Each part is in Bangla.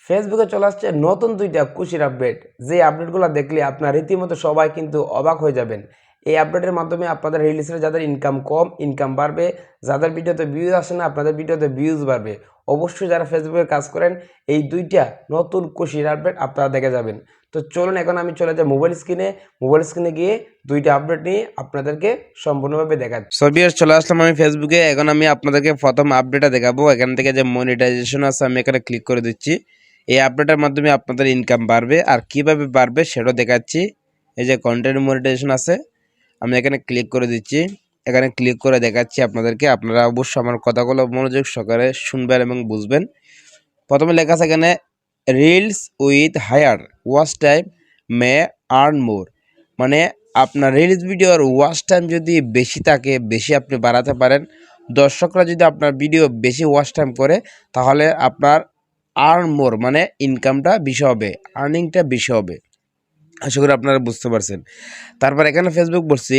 ফেসবুকে চলে আসছে নতুন দুইটা খুশির আপডেট, যে আপডেটগুলো দেখলে আপনার রীতিমতো সবাই কিন্তু অবাক হয়ে যাবেন। এই আপডেটের মাধ্যমে আপনাদের রিলিজের যাদের ইনকাম কম, ইনকাম বাড়বে, যাদের ভিডিওতে ভিউজ আসে না আপনাদের ভিডিওতে ভিউজ বাড়বে। অবশ্যই যারা ফেসবুকে কাজ করেন এই দুইটা নতুন খুশির আপডেট আপনারা দেখে যাবেন। তো চলুন এখন আমি চলে যাই মোবাইল স্ক্রিনে গিয়ে দুইটা আপডেট নিয়ে আপনাদেরকে সম্পূর্ণভাবে দেখাচ্ছি। সবিয়ার চলে আসলাম আমি ফেসবুকে। এখন আমি আপনাদেরকে প্রথম আপডেটটা দেখাবো। এখান থেকে যে মনিটাইজেশন আছে আমি এখানে ক্লিক করে দিচ্ছি। এই আপডেটের মাধ্যমে আপনাদের ইনকাম বাড়বে, আর কিভাবে বাড়বে সেটাও দেখাচ্ছি। এই যে কন্টেন্ট মনিটাইজেশন আছে, আমি এখানে ক্লিক করে দিচ্ছি। এখানে ক্লিক করে দেখাচ্ছি আপনাদেরকে। আপনারা অবশ্যই আমার কথাগুলো মনোযোগ সহকারে শুনবেন এবং বুঝবেন। প্রথমে লেখা আছে এখানে reels with higher watch time may earn more, মানে আপনার রিলস ভিডিওর ওয়াচ টাইম যদি বেশি থাকে, বেশি আপনি বাড়াতে পারেন, দর্শকরা যদি আপনার ভিডিও বেশি ওয়াচ টাইম করে তাহলে আপনার আর্ন মোর মানে ইনকামটা বেশি হবে, আর্নিংটা বেশি হবে। আশা করি আপনারা বুঝতে পারছেন। তারপর এখানে ফেসবুক বলছে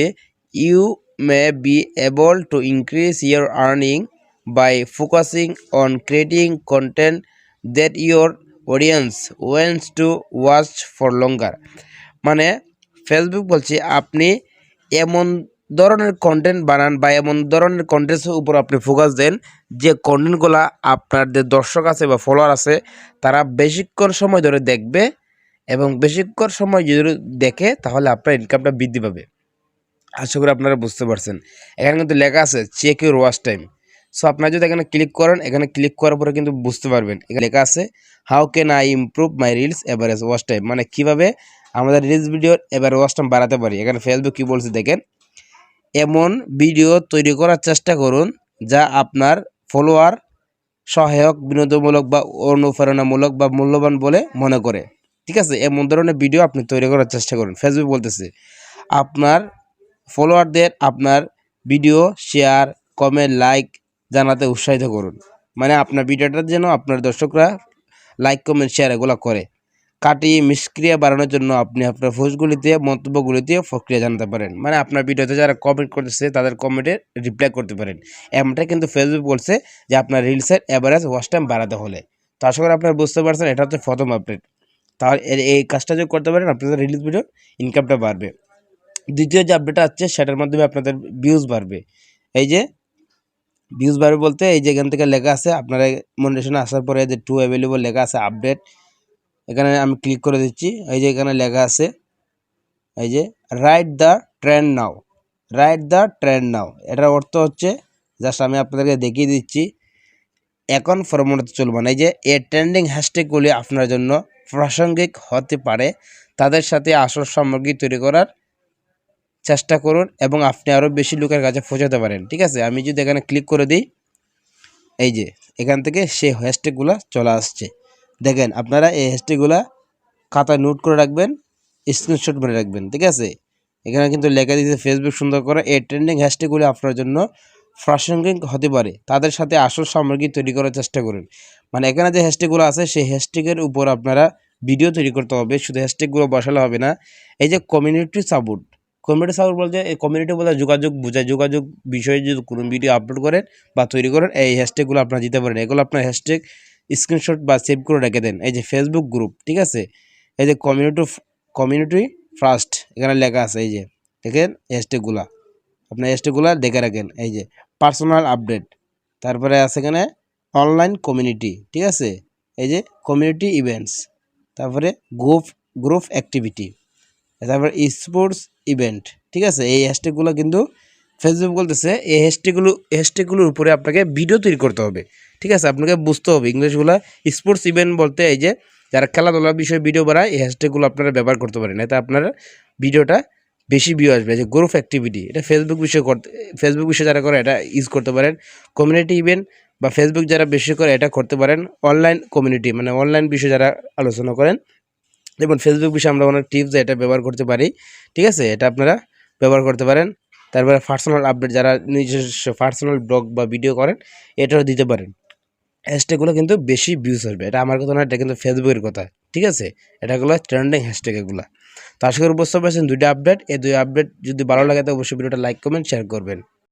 you may be able to increase your earning by focusing on creating content that your audience wants to watch for longer, মানে ফেসবুক বলছে আপনি এমন ধরনের কন্টেন্ট বানান বা এমন ধরনের কন্টেন্টের উপর আপনি ফোকাস দেন যে কন্টেন্টগুলো আপনার যে দর্শক আছে বা ফলোয়ার আছে তারা বেশিক্ষণ সময় ধরে দেখবে, এবং বেশিক্ষণ সময় যদি দেখে তাহলে আপনার ইনকামটা বৃদ্ধি পাবে। আশা করি আপনারা বুঝতে পারছেন। এখানে কিন্তু লেখা আছে check your watch time. So আপনারা যদি এখানে ক্লিক করেন, এখানে ক্লিক করার পরে কিন্তু বুঝতে পারবেন এখানে লেখা আছে how can I improve my reels average watch time, মানে কিভাবে আমাদের রিলস ভিডিওর এভারেজ ওয়াচ টাইম বাড়াতে পারি। এখানে ফেসবুক কি বলছে দেখেন, এমন ভিডিও তৈরি করার চেষ্টা করুন যা আপনার ফলোয়ার সহায়ক, বিনোদনমূলক বা অনুপ্রেরণামূলক বা মূল্যবান বলে মনে করে। ঠিক আছে, এমন ধরনের ভিডিও আপনি তৈরি করার চেষ্টা করুন। ফেসবুক বলতেছে আপনার ফলোয়ারদের আপনার ভিডিও শেয়ার, কমেন্ট, লাইক জানাতে উৎসাহিত করুন, মানে আপনার ভিডিওটা যেন আপনার দর্শকরা লাইক, কমেন্ট, শেয়ার এগুলো করে। কাটিয়ে মিসক্রিয়া বাড়ানোর জন্য আপনি আপনার পোস্টগুলিতে, মন্তব্যগুলিতে প্রক্রিয়া জানাতে পারেন, মানে আপনার ভিডিওতে যারা কমেন্ট করতেছে তাদের কমেন্টে রিপ্লাই করতে পারেন। এমনটাই কিন্তু ফেসবুক বলছে যে আপনার রিলসের অ্যাভারেজ ওয়াচ টাইম বাড়াতে হলে। তো আশা করি আপনারা বুঝতে পারছেন, এটা হচ্ছে প্রথম আপডেট। তাহলে এই কাজটা যদি করতে পারেন আপনাদের রিলিজ ভিডিও ইনকামটা বাড়বে। দ্বিতীয় যে আপডেটটা আছে সেটার মাধ্যমে আপনাদের ভিউজ বাড়বে। এই যে ভিউজ বাড়বে বলতে এই যে এখান থেকে লেখা আছে আপনারা মনিটাইজেশনে আসার পরে যে টু অ্যাভেলেবল লেখা আছে আপডেট, এখানে আমি ক্লিক করে দিচ্ছি। এই যে এখানে লেখা আছে এই যে right the trend now, right the trend now, এটার অর্থ হচ্ছে জাস্ট আমি আপনাদেরকে দেখিয়ে দিচ্ছি এখন ফরম্যাটে চলবে না। এই যে এই ট্রেন্ডিং হ্যাশট্যাগুলি আপনার জন্য প্রাসঙ্গিক হতে পারে, তাদের সাথে আসল সামগ্রী তৈরি করার চেষ্টা করুন এবং আপনি আরও বেশি লোকের কাছে পৌঁছাতে পারেন। ঠিক আছে, আমি যদি এখানে ক্লিক করে দিই এই যে এখান থেকে সেই হ্যাশট্যাগুলো চলে আসছে। দেখেন আপনারা এই হ্যাশট্যাগুলো খাতায় নোট করে রাখবেন, স্ক্রিনশট মেরে রাখবেন। ঠিক আছে, এখানে কিন্তু লেখা দিয়েছে ফেসবুক সুন্দর করে এই ট্রেন্ডিং হ্যাশট্যাগুলি আপনার জন্য প্রাসঙ্গিক হতে পারে, তাদের সাথে আসল সামগ্রী তৈরি করার চেষ্টা করুন। মানে এখানে যে হ্যাশট্যাগুলো আছে সেই হ্যাশট্যাগের উপর আপনারা ভিডিও তৈরি করতে হবে, শুধু হ্যাশট্যাগুলো বসালে হবে না। এই যে কমিউনিটি সাপোর্ট, কমিউনিটি সাপোর্ট বলতে এই কমিউনিটি বলতে যোগাযোগ বোঝায়, যোগাযোগ বিষয়ে যদি কোনো ভিডিও আপলোড করেন বা তৈরি করেন এই হ্যাশট্যাগুলো আপনারা দিতে পারেন। এগুলো আপনার হ্যাশট্যাগ স্ক্রিনশট বা সেভ করে রেখে দেন। এই যে ফেসবুক গ্রুপ, ঠিক আছে, এই যে কমিউনিটি ফার্স্ট এখানে লেখা আছে, এই যে দেখেন হ্যাশট্যাগুলা, আপনার হ্যাশট্যাগুলা দেখে রাখেন। এই যে পার্সোনাল আপডেট, তারপরে আছে এখানে অনলাইন কমিউনিটি, ঠিক আছে, এই যে কমিউনিটি ইভেন্টস, তারপরে গ্রুপ অ্যাক্টিভিটি, তারপরে স্পোর্টস ইভেন্ট। ঠিক আছে, এই হ্যাশট্যাগুলো কিন্তু ফেসবুক বলতেছে এই হ্যাশট্যাগুলোর উপরে আপনাকে ভিডিও তৈরি করতে হবে। ঠিক আছে, আপনাকে বুঝতে হবে ইংলিশগুলো। স্পোর্টস ইভেন্ট বলতে এই যে যারা খেলাধুলার বিষয়ে ভিডিও বানায় এই হ্যাশট্যাগুলো আপনারা ব্যবহার করতে পারেন, এতে আপনার ভিডিওটা বেশি ভিউ আসবে। যে গ্রুপ অ্যাক্টিভিটি এটা ফেসবুক বিষয়ে যারা করে এটা ইউজ করতে পারেন। কমিউনিটি ইভেন্ট বা ফেসবুক যারা বেশি করে এটা করতে পারেন। অনলাইন কমিউনিটি মানে অনলাইন বিষয়ে যারা আলোচনা করেন, যেমন ফেসবুক বিষয়ে আমরা অনেক টিপস এটা ব্যবহার করতে পারি। ঠিক আছে, এটা আপনারা ব্যবহার করতে পারেন। তারপরে পার্সোনাল আপডেট, যারা নিজস্ব পার্সোনাল ব্লগ বা ভিডিও করেন এটাও দিতে পারেন। হ্যাশট্যাগুলো কিন্তু বেশি ভিউজ আসবে, এটা আমার কথা না, এটা কিন্তু ফেসবুকের কথা। ঠিক আছে, এটাগুলো ট্রেন্ডিং হ্যাশট্যাগ এগুলো। তো আশা করি বুঝতে পারছেন দুইটা আপডেট। এই দুই আপডেট যদি ভালো লাগে তো অবশ্যই ভিডিওটা লাইক, কমেন্ট, শেয়ার করবেন।